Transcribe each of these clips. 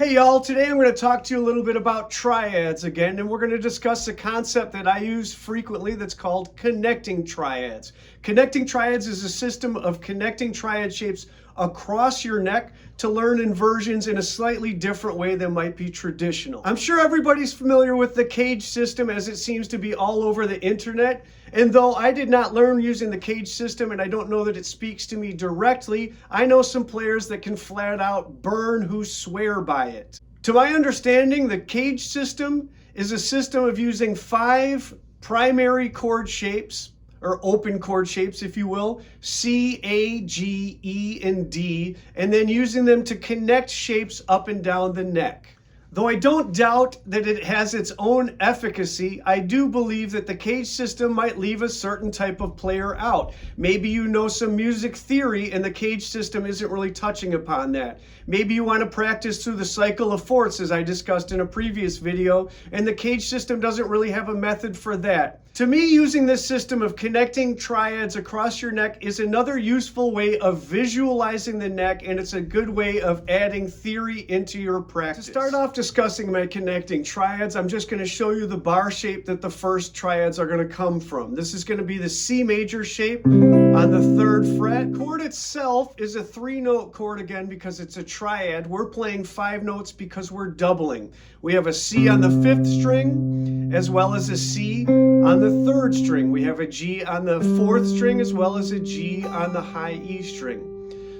Hey y'all, today I'm going to talk to you a little bit about triads again, and we're going to discuss a concept that I use frequently that's called connecting triads. Connecting triads is a system of connecting triad shapes across your neck to learn inversions in a slightly different way than might be traditional. I'm sure everybody's familiar with the cage system as it seems to be all over the internet. And though I did not learn using the cage system and I don't know that it speaks to me directly, I know some players that can flat out burn who swear by it. To my understanding, the cage system is a system of using 5 primary chord shapes, or open chord shapes, if you will, C, A, G, E, and D, and then using them to connect shapes up and down the neck. Though I don't doubt that it has its own efficacy, I do believe that the cage system might leave a certain type of player out. Maybe you know some music theory and the cage system isn't really touching upon that. Maybe you want to practice through the cycle of fourths, as I discussed in a previous video, and the cage system doesn't really have a method for that. To me, using this system of connecting triads across your neck is another useful way of visualizing the neck, and it's a good way of adding theory into your practice. To start off discussing my connecting triads, I'm just going to show you the bar shape that the first triads are going to come from. This is going to be the C major shape on the 3rd fret. The chord itself is a 3-note chord again because it's a triad. We're playing 5 notes because we're doubling. We have a C on the 5th string as well as a C on the 3rd string. We have a G on the 4th string as well as a G on the high E string.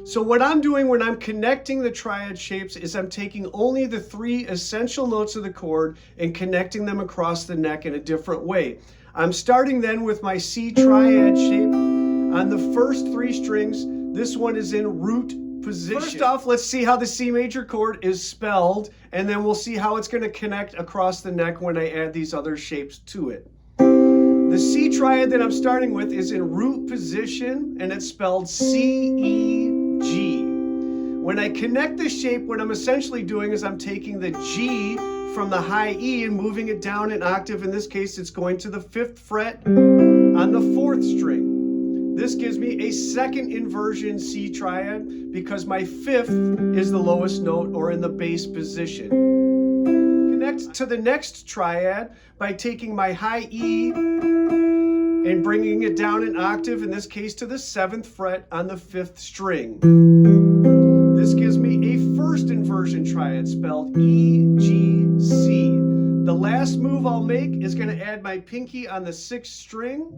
So what I'm doing when I'm connecting the triad shapes is I'm taking only the 3 essential notes of the chord and connecting them across the neck in a different way. I'm starting then with my C triad shape on the first 3 strings. This one is in root position. First off, let's see how the C major chord is spelled, and then we'll see how it's going to connect across the neck when I add these other shapes to it. The C triad that I'm starting with is in root position, and it's spelled C-E-G. When I connect the shape, what I'm essentially doing is I'm taking the G from the high E and moving it down an octave. In this case, it's going to the 5th fret on the 4th string. This gives me a 2nd inversion C triad because my 5th is the lowest note or in the bass position. Connect to the next triad by taking my high E and bringing it down an octave, in this case to the 7th fret on the 5th string. This gives me a 1st inversion triad spelled E-G-C. The last move I'll make is going to add my pinky on the 6th string.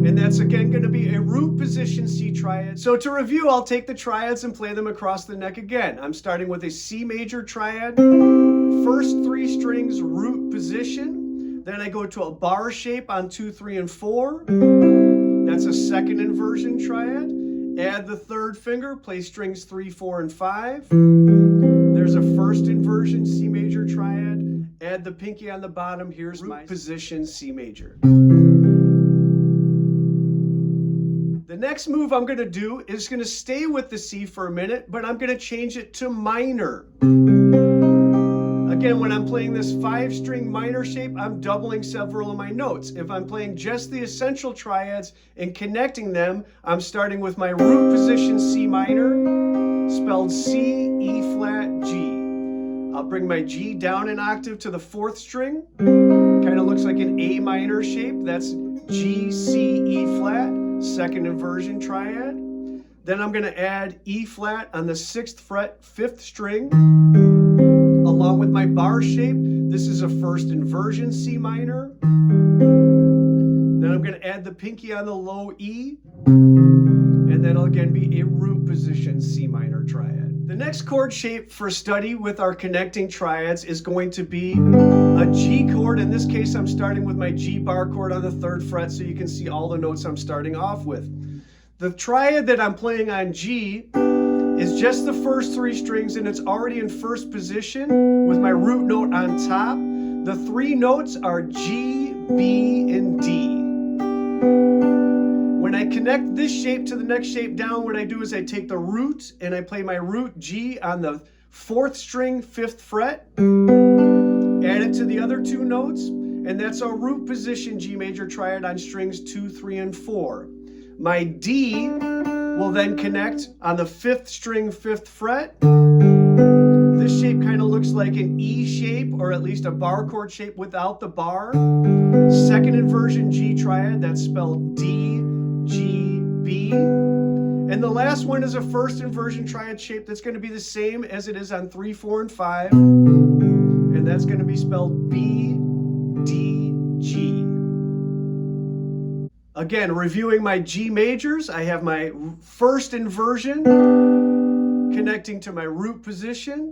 And that's again going to be a root position C triad. So to review, I'll take the triads and play them across the neck again. I'm starting with a C major triad, first 3 strings root position. Then I go to a bar shape on 2, 3, and 4. That's a 2nd inversion triad. Add the 3rd finger, play strings 3, 4, and 5. There's a 1st inversion C major triad. Add the pinky on the bottom. Here's my position C major. The next move I'm going to do is going to stay with the C for a minute, but I'm going to change it to minor. Again, when I'm playing this 5-string minor shape, I'm doubling several of my notes. If I'm playing just the essential triads and connecting them, I'm starting with my root position C minor, spelled C, E flat, G. I'll bring my G down an octave to the 4th string. Kind of looks like an A minor shape. That's G, C, E flat. 2nd inversion triad. Then I'm going to add E flat on the 6th fret, 5th string, along with my bar shape. This is a 1st inversion C minor. Then I'm going to add the pinky on the low E, and then it'll again be a root position C minor triad. The next chord shape for study with our connecting triads is going to be a G chord. In this case, I'm starting with my G bar chord on the 3rd fret so you can see all the notes I'm starting off with. The triad that I'm playing on G is just the first 3 strings, and it's already in 1st position with my root note on top. The 3 notes are G, B, and D. When I connect this shape to the next shape down, what I do is I take the root and I play my root G on the 4th string, 5th fret, add it to the other 2 notes, and that's our root position G major triad on strings 2, 3, and 4. My D will then connect on the 5th string, 5th fret. like an E shape, or at least a bar chord shape without the bar. Second inversion G triad, that's spelled D, G, B. And the last one is a first inversion triad shape that's going to be the same as it is on 3, 4, and 5. And that's going to be spelled B, D, G. Again, reviewing my G majors, I have my first inversion connecting to my root position,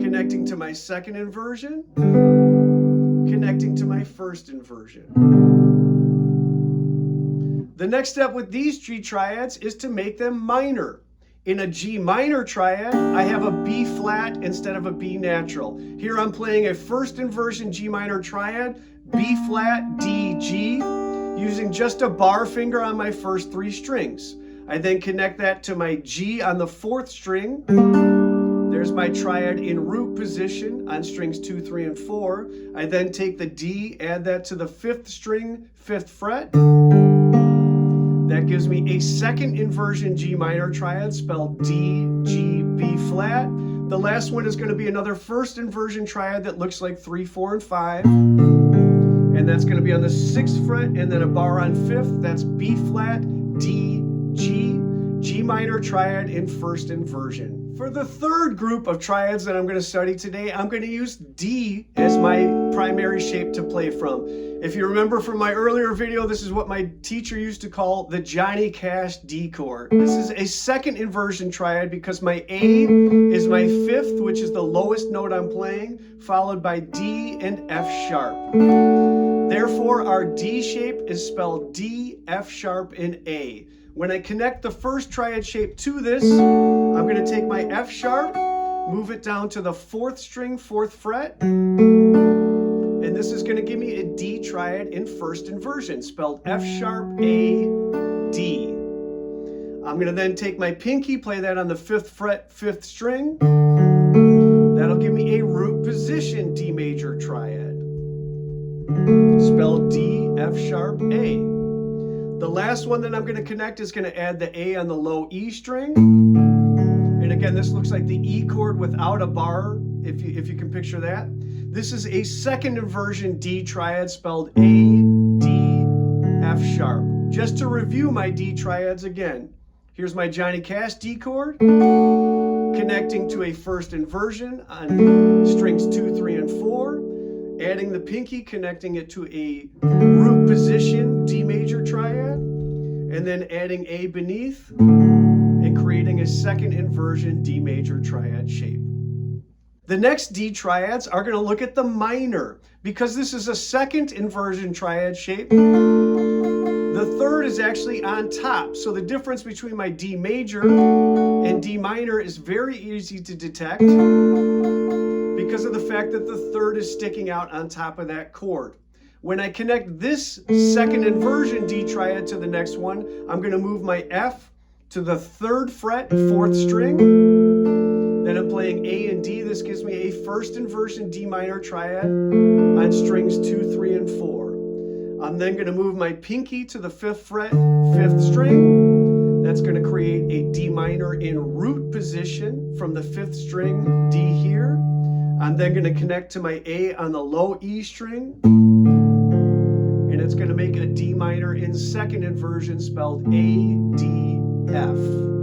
connecting to my second inversion, connecting to my first inversion. The next step with these G triads is to make them minor. In a G minor triad, I have a B flat instead of a B natural. Here I'm playing a first inversion G minor triad, B flat, D, G, using just a bar finger on my first 3 strings. I then connect that to my G on the 4th string. There's my triad in root position on strings 2, 3, and 4. I then take the D, add that to the 5th string, 5th fret. That gives me a second inversion G minor triad spelled D, G, B flat. The last one is going to be another first inversion triad that looks like 3, 4, and 5. And that's going to be on the 6th fret and then a bar on 5th. That's B flat, D, G, G minor triad in first inversion. For the third group of triads that I'm going to study today, I'm going to use D as my primary shape to play from. If you remember from my earlier video, this is what my teacher used to call the Johnny Cash D chord. This is a second inversion triad because my A is my 5th, which is the lowest note I'm playing, followed by D and F sharp. Therefore, our D shape is spelled D, F sharp, and A. When I connect the first triad shape to this, I'm going to take my F sharp, move it down to the 4th string, 4th fret, and this is going to give me a D triad in first inversion, spelled F sharp, A, D. I'm going to then take my pinky, play that on the 5th fret, 5th string. That'll give me a root position D major triad, spelled D, F sharp, A. The last one that I'm going to connect is going to add the A on the low E string. And again, this looks like the E chord without a bar, if you can picture that. This is a second inversion D triad spelled A, D, F sharp. Just to review my D triads again. Here's my Johnny Cash D chord, connecting to a first inversion on strings 2, 3, and 4. Adding the pinky, connecting it to a root position D major triad, and then adding A beneath and creating a second inversion D major triad shape. The next D triads are going to look at the minor. Because this is a second inversion triad shape, the third is actually on top. So the difference between my D major and D minor is very easy to detect, because of the fact that the third is sticking out on top of that chord. When I connect this second inversion D triad to the next one, I'm going to move my F to the 3rd fret, 4th string. Then I'm playing A and D. This gives me a first inversion D minor triad on strings 2, 3, and 4. I'm then going to move my pinky to the 5th fret, 5th string. That's going to create a D minor in root position from the 5th string, D here. I'm then going to connect to my A on the low E string, and it's going to make a D minor in second inversion spelled A, D, F.